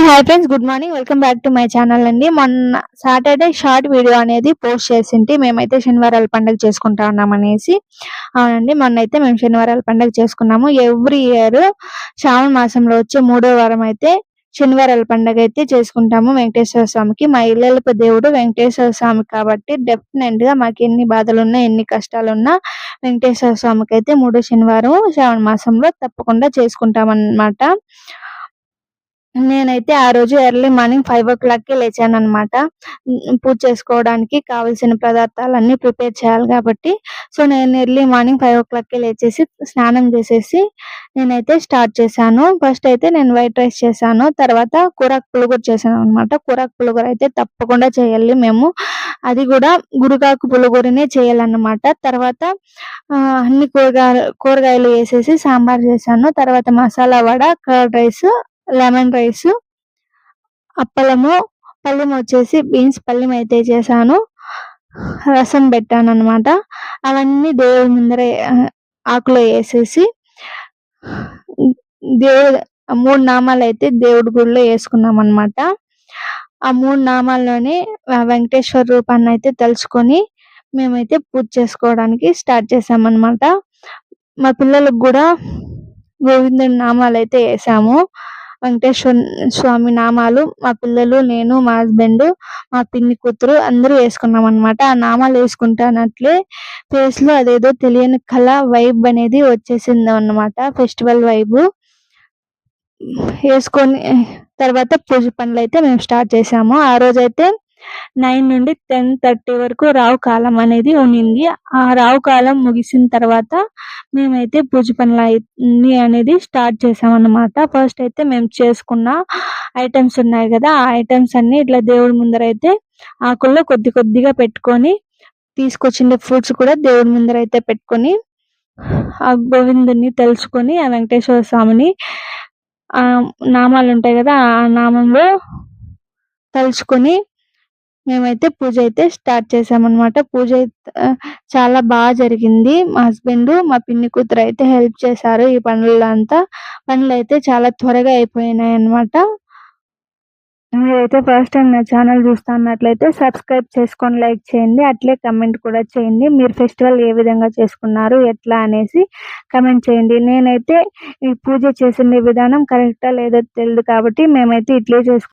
Hi friends, good morning. Welcome back to my channel అండి. మొన్న Saturday short video అనేది post చేసింటి. మేమైతే శనివారాల పండుగ చేసుకుంటా ఉన్నామనేసి. అవునండి, మొన్నైతే మేము శనివారాల పండుగ చేసుకున్నాము. ఎవ్రీ ఇయర్ శ్రావణ మాసంలో వచ్చే 3వ వారం అయితే శనివారాల పండుగ అయితే చేసుకుంటాము వెంకటేశ్వర స్వామికి. మా ఇళ్ళకు దేవుడు వెంకటేశ్వర స్వామి కాబట్టి డెఫినెట్ గా మాకు ఎన్ని బాధలున్నా ఎన్ని కష్టాలున్నా వెంకటేశ్వర స్వామికి అయితే 3వ శనివారం శ్రావణ మాసంలో తప్పకుండా చేసుకుంటాం అన్నమాట. నేనైతే ఆ రోజు ఎర్లీ మార్నింగ్ 5:00కే లేచాననమాట. పూజ చేసుకోవడానికి కావాల్సిన పదార్థాలన్నీ ప్రిపేర్ చేయాలి కాబట్టి. సో, నేను ఎర్లీ మార్నింగ్ 5:00కే లేచేసి స్నానం చేసేసి నేనైతే స్టార్ట్ చేశాను. ఫస్ట్ అయితే నేను వైట్ రైస్ చేశాను. తర్వాత కూరాకు పులిగూర చేశాననమాట. కూరాకు పులిగూర అయితే తప్పకుండా చేయాలి మేము. అది కూడా గురుగాకు పులిగూరనే చేయాలన్నమాట. తర్వాత అన్ని కూరగాయలు వేసేసి సాంబార్ చేశాను. తర్వాత masala vada, curd rice, lemon rice, అప్పలము, పళ్ళెం వచ్చేసి బీన్స్ పళ్ళెం అయితే చేశాను. రసం పెట్టానన్నమాట. అవన్నీ దేవుడి ముందర ఆకులో వేసేసి దేవుడు 3 నామాలు అయితే దేవుడి గుడిలో వేసుకున్నాం అన్నమాట. ఆ 3 నామాల్లోనే వెంకటేశ్వర రూపాన్ని అయితే తలుచుకొని మేమైతే పూజ చేసుకోవడానికి స్టార్ట్ చేసామన్నమాట. మా పిల్లలకు కూడా గోవిందుడి నామాలు అయితే వేసాము. వెంకటేశ్వర స్వామి నామాలు మా పిల్లలు, నేను, మా హస్బెండ్, మా పిన్ని కూతురు అందరూ వేసుకున్నాం అనమాట. ఆ నామాలు వేసుకుంటానట్లే ఫేస్ లో అదేదో తెలియని కళ వైబ్ అనేది వచ్చేసింది అన్నమాట. ఫెస్టివల్ వైబ్ వేసుకొని తర్వాత పూజ పనులు అయితే మేము స్టార్ట్ చేసాము. ఆ రోజైతే 9 నుండి 10:30 వరకు రావు కాలం అనేది ఉన్నింది. ఆ రావు కాలం ముగిసిన తర్వాత మేమైతే పూజ పనులు అన్ని అనేది స్టార్ట్ చేసామన్నమాట. ఫస్ట్ అయితే మేము చేసుకున్న ఐటమ్స్ ఉన్నాయి కదా, ఆ ఐటమ్స్ అన్ని ఇట్లా దేవుడి ముందర అయితే ఆకుల్లో కొద్ది కొద్దిగా పెట్టుకొని, తీసుకొచ్చిన ఫ్రూట్స్ కూడా దేవుడి ముందర అయితే పెట్టుకొని, ఆ గోవిందుని తలుచుకొని, ఆ వెంకటేశ్వర స్వామిని నామాలు ఉంటాయి కదా, ఆ నామంలో తలుచుకొని మేమైతే పూజ అయితే స్టార్ట్ చేసామన్నమాట. పూజ చాలా బాగా జరిగింది. మా హస్బెండ్, మా పిన్ని కూతురు అయితే హెల్ప్ చేశారు ఈ పనులు అయితే చాలా త్వరగా అయిపోయినాయి అన్నమాట. మీరైతే ఫస్ట్ టైం నా ఛానల్ చూస్తున్నట్లయితే సబ్స్క్రైబ్ చేసుకొని లైక్ చేయండి. అట్లే కమెంట్ కూడా చేయండి. మీరు ఫెస్టివల్ ఏ విధంగా చేసుకున్నారు, ఎట్లా అనేసి కమెంట్ చేయండి. నేనైతే ఈ పూజ చేసిన విధానం కరెక్టా లేదో తెలియదు కాబట్టి మేమైతే ఇట్లే చేసుకుంటాం.